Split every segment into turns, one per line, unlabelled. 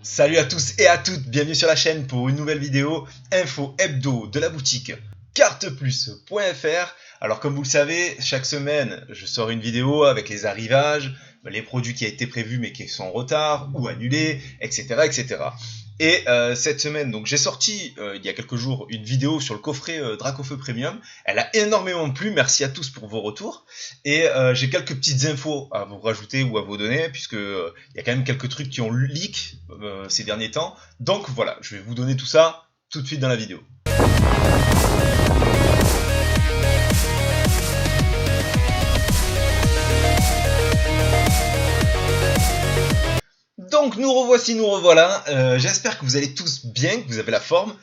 Salut à tous et à toutes, bienvenue sur la chaîne pour une nouvelle vidéo info hebdo de la boutique carteplus.fr. Alors comme vous le savez, chaque semaine je sors une vidéo avec les arrivages, les produits qui ont été prévus mais qui sont en retard ou annulés, etc. etc. Et cette semaine, donc j'ai sorti il y a quelques jours une vidéo sur le coffret Dracofeu Premium. Elle a énormément plu, merci à tous pour vos retours. Et j'ai quelques petites infos à vous rajouter ou à vous donner, puisque il y a quand même quelques trucs qui ont leak ces derniers temps. Donc voilà, je vais vous donner tout ça tout de suite dans la vidéo. Donc nous revoici, nous revoilà. J'espère que vous allez tous bien, que vous avez la forme.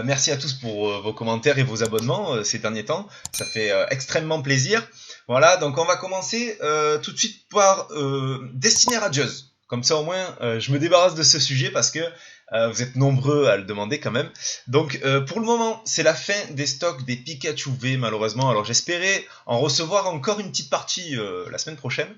Merci à tous pour vos commentaires et vos abonnements ces derniers temps. Ça fait extrêmement plaisir. Voilà, donc on va commencer tout de suite par Destiny Radieuse. Comme ça au moins je me débarrasse de ce sujet parce que vous êtes nombreux à le demander quand même. Donc pour le moment c'est la fin des stocks des Pikachu V malheureusement. Alors j'espérais en recevoir encore une petite partie la semaine prochaine.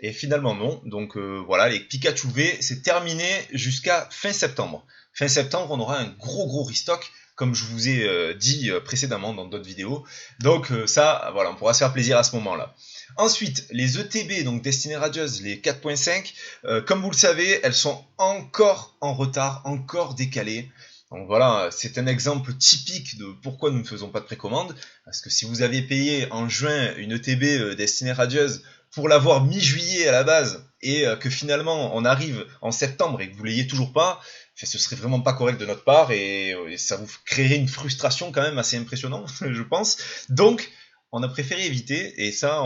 Et finalement non, donc voilà, les Pikachu V c'est terminé jusqu'à fin septembre. Fin septembre on aura un gros restock comme je vous ai dit précédemment dans d'autres vidéos. Donc ça, voilà, on pourra se faire plaisir à ce moment-là. Ensuite, les ETB, donc Destiny Radieuse, les 4.5, comme vous le savez, elles sont encore en retard, encore décalées. Donc voilà, c'est un exemple typique de pourquoi nous ne faisons pas de précommande. Parce que si vous avez payé en juin une ETB Destiny Radieuse pour l'avoir mi-juillet à la base, et que finalement on arrive en septembre et que vous l'ayez toujours pas, ce serait vraiment pas correct de notre part, et ça vous créerait une frustration quand même assez impressionnante, je pense. Donc, on a préféré éviter, et ça,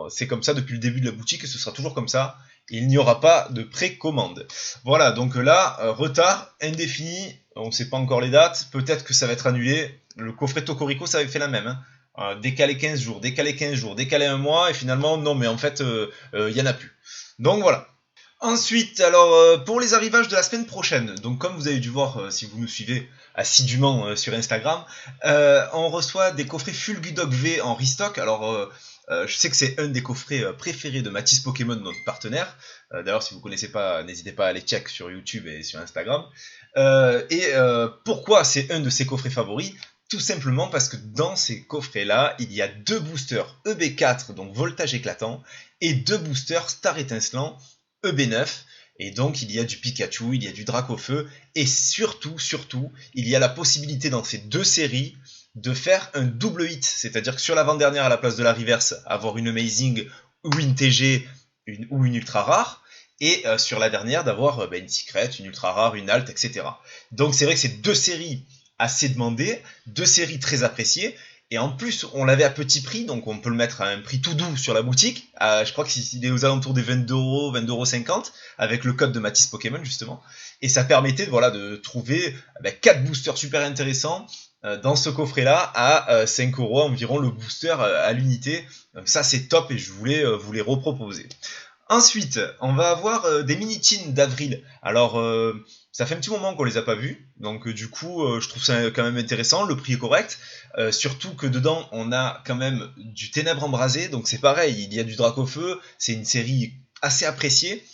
c'est comme ça depuis le début de la boutique, et ce sera toujours comme ça. Il n'y aura pas de précommande. Voilà, donc là, retard indéfini, on ne sait pas encore les dates, peut-être que ça va être annulé. Le coffret Tocorico, ça avait fait la même, hein. Décaler 15 jours, décaler 15 jours, décaler un mois, et finalement, non, mais en fait, il y en a plus. Donc voilà. Ensuite, alors pour les arrivages de la semaine prochaine, donc comme vous avez dû voir si vous nous suivez assidûment sur Instagram, on reçoit des coffrets Fulgudog V en restock. Alors je sais que c'est un des coffrets préférés de Mathis Pokémon, notre partenaire. D'ailleurs, si vous ne connaissez pas, n'hésitez pas à aller check sur YouTube et sur Instagram. Pourquoi c'est un de ses coffrets favoris? Tout simplement parce que dans ces coffrets-là, il y a deux boosters EB4, donc voltage éclatant, et deux boosters Star étincelant, EB9, et donc il y a du Pikachu, il y a du Dracofeu, et surtout, il y a la possibilité dans ces deux séries de faire un double hit, c'est-à-dire que sur l'avant-dernière à la place de la reverse, avoir une Amazing ou une TG ou une ultra rare, et sur la dernière d'avoir une Secret, une ultra rare, une alt, etc. Donc c'est vrai que c'est deux séries assez demandées, deux séries très appréciées, et en plus, on l'avait à petit prix, donc on peut le mettre à un prix tout doux sur la boutique. Je crois qu'il est aux alentours des 22 €, 22,50 €, avec le code de Mathis Pokémon, justement. Et ça permettait voilà, de trouver 4 boosters super intéressants dans ce coffret-là à 5 € environ le booster à l'unité. Donc ça, c'est top et je voulais vous les reproposer. Ensuite, on va avoir des mini-tins d'avril. Alors, ça fait un petit moment qu'on les a pas vus, donc du coup, je trouve ça quand même intéressant, le prix est correct, surtout que dedans, on a quand même du Ténèbres Embrasé, donc c'est pareil, il y a du Dracofeu, c'est une série assez appréciée,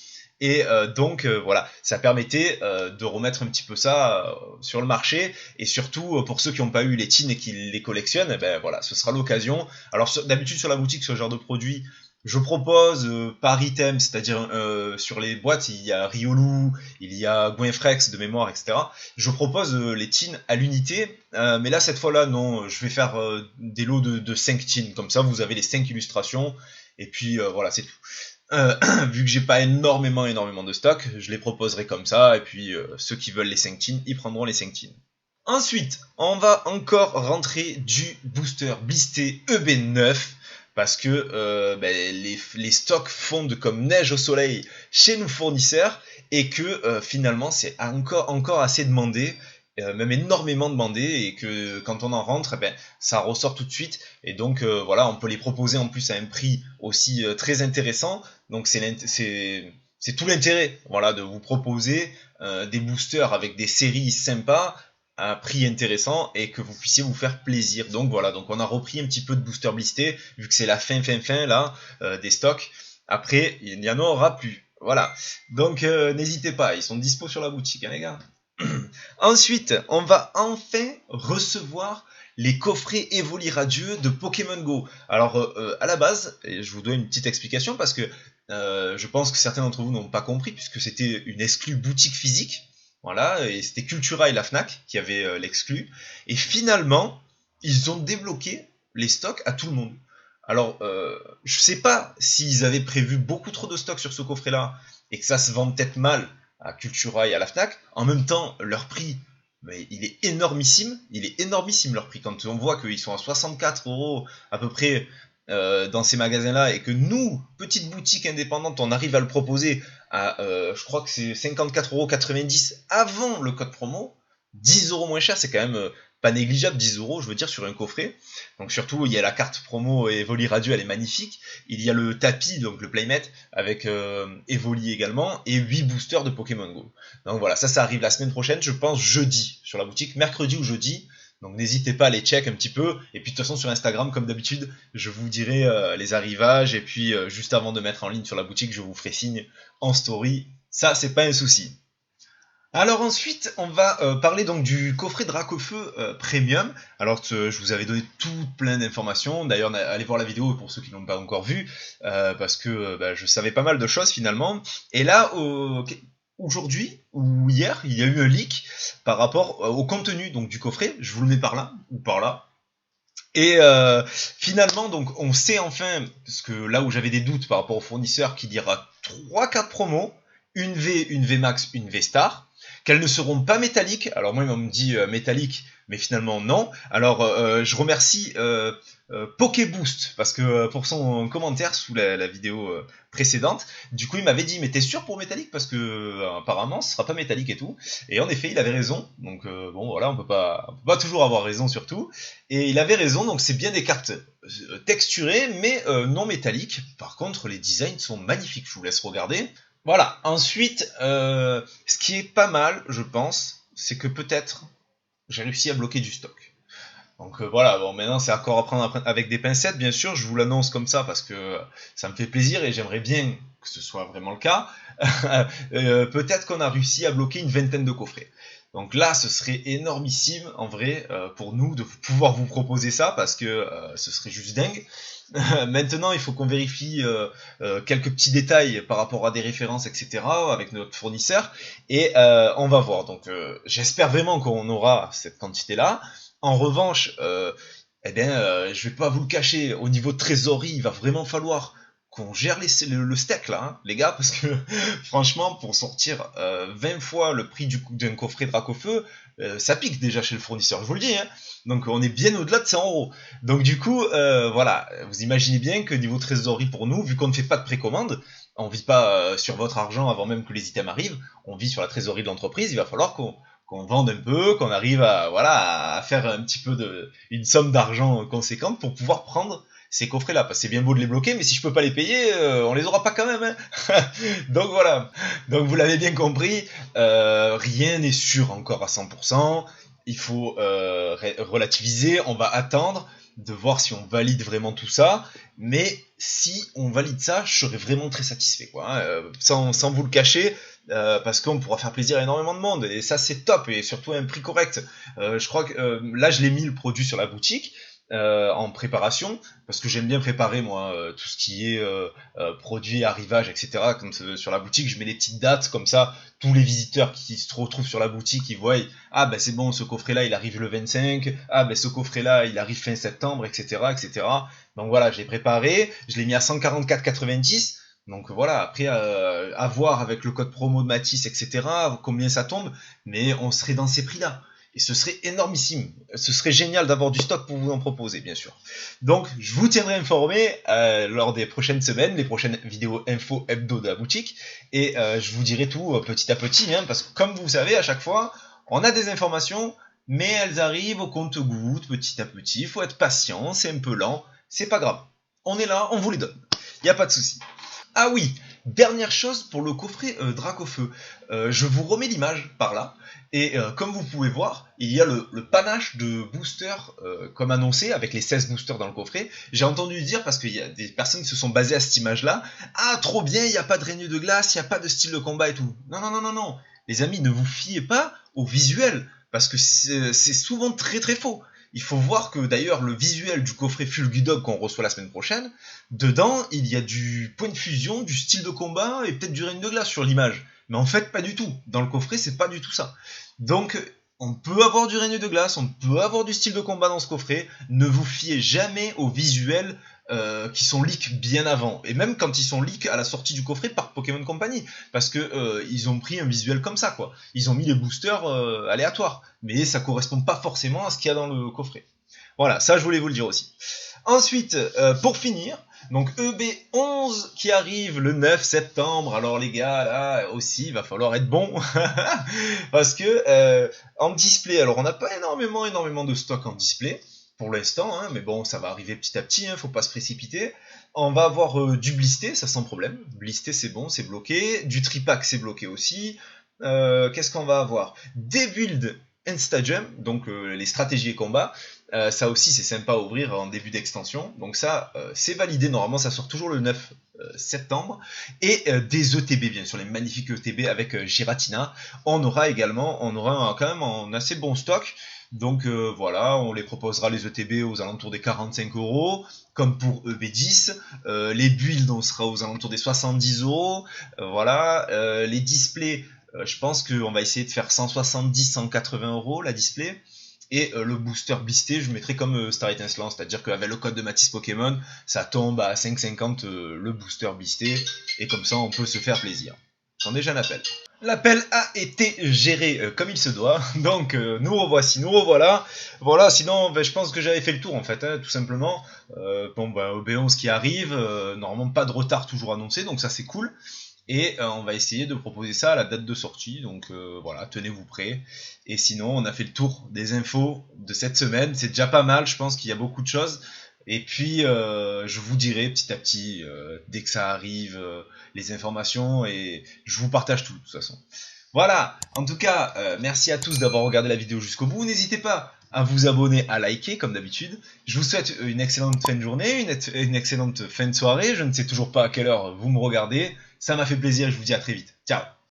et donc voilà, ça permettait de remettre un petit peu ça sur le marché, et surtout pour ceux qui n'ont pas eu les tins et qui les collectionnent, ben voilà, ce sera l'occasion. Alors d'habitude sur la boutique, ce genre de produit, je propose par item, c'est-à-dire sur les boîtes, il y a Riolu, il y a Goinfrex de mémoire, etc. Je propose les tins à l'unité, mais là, cette fois-là, non, je vais faire des lots de 5 tins, comme ça, vous avez les 5 illustrations, et puis voilà, c'est tout. Vu que j'ai pas énormément de stock, je les proposerai comme ça, et puis ceux qui veulent les 5 tins, ils prendront les 5 tins. Ensuite, on va encore rentrer du booster Blisté EB9, parce que les stocks fondent comme neige au soleil chez nos fournisseurs, et que finalement c'est encore assez demandé, même énormément demandé, et que quand on en rentre, ça ressort tout de suite, et donc voilà, on peut les proposer en plus à un prix aussi très intéressant, donc c'est tout l'intérêt, voilà, de vous proposer des boosters avec des séries sympas, à un prix intéressant, et que vous puissiez vous faire plaisir. Donc voilà, donc on a repris un petit peu de booster blisté, vu que c'est la fin là, des stocks. Après, il n'y en aura plus. Voilà. Donc n'hésitez pas, ils sont dispo sur la boutique, hein, les gars. Ensuite, on va enfin recevoir les coffrets Evoli Radieux de Pokémon Go. Alors, à la base, et je vous donne une petite explication parce que je pense que certains d'entre vous n'ont pas compris puisque c'était une exclue boutique physique. Voilà, et c'était Cultura et la Fnac qui avaient l'exclu. Et finalement, ils ont débloqué les stocks à tout le monde. Alors, je sais pas s'ils avaient prévu beaucoup trop de stocks sur ce coffret-là et que ça se vend peut-être mal à Cultura et à la Fnac. En même temps, leur prix, mais il est énormissime. Il est énormissime leur prix. Quand on voit qu'ils sont à 64 € à peu près dans ces magasins-là et que nous, petite boutique indépendante, on arrive à le proposer à, je crois que c'est 54,90 € avant le code promo. 10 € moins cher, c'est quand même pas négligeable, 10 € je veux dire, sur un coffret. Donc surtout, il y a la carte promo Evoli Radio, elle est magnifique. Il y a le tapis, donc le playmat, avec Evoli également, et 8 boosters de Pokémon Go. Donc voilà, ça arrive la semaine prochaine, je pense jeudi, sur la boutique, mercredi ou jeudi. Donc n'hésitez pas à les check un petit peu. Et puis de toute façon, sur Instagram, comme d'habitude, je vous dirai les arrivages. Et puis juste avant de mettre en ligne sur la boutique, je vous ferai signe en story. Ça, c'est pas un souci. Alors ensuite, on va parler donc du coffret Dracofeu Premium. Alors je vous avais donné tout plein d'informations. D'ailleurs, allez voir la vidéo pour ceux qui l'ont pas encore vue, parce que je savais pas mal de choses finalement. Et là, aujourd'hui ou hier, il y a eu un leak par rapport au contenu donc du coffret. Je vous le mets par là ou par là. Et finalement, donc, on sait enfin, parce que là où j'avais des doutes par rapport au fournisseur, qu'il y aura 3 cartes promo, une V, une V Max, une V Star, qu'elles ne seront pas métalliques. Alors moi, ils m'ont dit métallique, mais finalement non. Alors je remercie Pokéboost, parce que pour son commentaire sous la vidéo précédente, du coup il m'avait dit mais t'es sûr pour métallique parce que apparemment ce sera pas métallique et tout. Et en effet il avait raison. Donc bon voilà, on peut pas toujours avoir raison surtout. Et il avait raison, donc c'est bien des cartes texturées mais non métalliques. Par contre les designs sont magnifiques, je vous laisse regarder. Voilà, ensuite, ce qui est pas mal, je pense, c'est que peut-être j'ai réussi à bloquer du stock. Donc voilà, bon maintenant c'est encore à prendre avec des pincettes, bien sûr, je vous l'annonce comme ça parce que ça me fait plaisir et j'aimerais bien que ce soit vraiment le cas. Peut-être qu'on a réussi à bloquer une vingtaine de coffrets. Donc là, ce serait énormissime en vrai pour nous de pouvoir vous proposer ça parce que ce serait juste dingue. Maintenant, il faut qu'on vérifie quelques petits détails par rapport à des références, etc. avec notre fournisseur et on va voir. Donc j'espère vraiment qu'on aura cette quantité-là. En revanche, je vais pas vous le cacher, au niveau de trésorerie, il va vraiment falloir qu'on gère le steak là, hein, les gars, parce que franchement, pour sortir 20 fois le prix d'un coffret Dracofeu, ça pique déjà chez le fournisseur, je vous le dis. Hein. Donc on est bien au-delà de 100 €. Donc du coup, voilà, vous imaginez bien que niveau trésorerie pour nous, vu qu'on ne fait pas de précommande, on vit pas sur votre argent avant même que les items arrivent, on vit sur la trésorerie de l'entreprise, il va falloir qu'on vende un peu, qu'on arrive à faire un petit peu une somme d'argent conséquente pour pouvoir prendre ces coffrets-là. Parce que c'est bien beau de les bloquer, mais si je peux pas les payer, on les aura pas quand même. Hein. Donc voilà. Donc vous l'avez bien compris, rien n'est sûr encore à 100%. Il faut relativiser. On va attendre de voir si on valide vraiment tout ça. Mais si on valide ça, je serai vraiment très satisfait, quoi. Hein. Sans vous le cacher, parce qu'on pourra faire plaisir à énormément de monde et ça c'est top et surtout à un prix correct. Je crois que là je l'ai mis le produit sur la boutique en préparation parce que j'aime bien préparer moi tout ce qui est produit, arrivage, etc. Quand sur la boutique je mets des petites dates comme ça, tous les visiteurs qui se retrouvent sur la boutique ils voient ah ben c'est bon, ce coffret là il arrive le 25, ah ben ce coffret là il arrive fin septembre, etc., etc. Donc voilà, je l'ai préparé, je l'ai mis à 144,90. Donc voilà, après à voir avec le code promo de Matisse, etc., combien ça tombe, mais on serait dans ces prix-là. Et ce serait énormissime. Ce serait génial d'avoir du stock pour vous en proposer, bien sûr. Donc je vous tiendrai informé lors des prochaines semaines, les prochaines vidéos info hebdo de la boutique, et je vous dirai tout petit à petit, hein, parce que comme vous savez, à chaque fois, on a des informations, mais elles arrivent au compte-gouttes, petit à petit. Il faut être patient, c'est un peu lent, c'est pas grave. On est là, on vous les donne. Il n'y a pas de souci. Ah oui, Dernière chose pour le coffret Dracofeu, je vous remets l'image par là, et comme vous pouvez voir, il y a le panache de boosters comme annoncé, avec les 16 boosters dans le coffret. J'ai entendu dire, parce qu'il y a des personnes qui se sont basées à cette image-là, ah trop bien, il n'y a pas de règne de glace, il n'y a pas de style de combat et tout. Non, non, non, non, non, les amis, ne vous fiez pas au visuel, parce que c'est souvent très très faux. Il faut voir que d'ailleurs le visuel du coffret Fulgudog qu'on reçoit la semaine prochaine, dedans il y a du point de fusion, du style de combat et peut-être du règne de glace sur l'image. Mais en fait pas du tout. Dans le coffret c'est pas du tout ça. Donc on peut avoir du règne de glace, on peut avoir du style de combat dans ce coffret. Ne vous fiez jamais au visuel qui sont leaks bien avant, et même quand ils sont leaks à la sortie du coffret par Pokémon Company, parce que ils ont pris un visuel comme ça quoi. Ils ont mis les boosters aléatoires, mais ça correspond pas forcément à ce qu'il y a dans le coffret. Voilà, ça je voulais vous le dire aussi. Ensuite, pour finir, donc EB11 qui arrive le 9 septembre. Alors les gars, là aussi, il va falloir être bon. Parce que en display, alors on n'a pas énormément de stock en display pour l'instant, hein, mais bon, ça va arriver petit à petit, hein, faut pas se précipiter. On va avoir du blisté, ça sans problème. Blisté c'est bon, c'est bloqué. Du tripack c'est bloqué aussi. Qu'est-ce qu'on va avoir? Des builds Instagem, donc les stratégies et combats. Ça aussi c'est sympa à ouvrir en début d'extension, donc ça c'est validé, normalement ça sort toujours le 9 septembre, et des ETB bien sûr, les magnifiques ETB avec Giratina, on aura quand même un assez bon stock, donc voilà, on les proposera les ETB aux alentours des 45 €, comme pour EB10, les builds on sera aux alentours des 70 €, voilà, les displays, je pense qu'on va essayer de faire 170-180 € la display. Et le booster blisté, je mettrai comme Star Étincelant, c'est-à-dire qu'avec le code de Matisse Pokémon, ça tombe à 5,50 le booster blisté, et comme ça on peut se faire plaisir. J'en ai déjà un appel. L'appel a été géré comme il se doit, donc nous revoici, nous revoilà. Voilà, sinon je pense que j'avais fait le tour en fait, hein, tout simplement. Bon, OB11 qui arrive, normalement pas de retard toujours annoncé, donc ça c'est cool. Et on va essayer de proposer ça à la date de sortie, donc voilà, tenez-vous prêts. Et sinon, on a fait le tour des infos de cette semaine, c'est déjà pas mal, je pense qu'il y a beaucoup de choses. Et puis, je vous dirai petit à petit, dès que ça arrive, les informations, et je vous partage tout, de toute façon. Voilà, en tout cas, merci à tous d'avoir regardé la vidéo jusqu'au bout. N'hésitez pas à vous abonner, à liker, comme d'habitude. Je vous souhaite une excellente fin de journée, une excellente fin de soirée. Je ne sais toujours pas à quelle heure vous me regardez. Ça m'a fait plaisir et je vous dis à très vite. Ciao!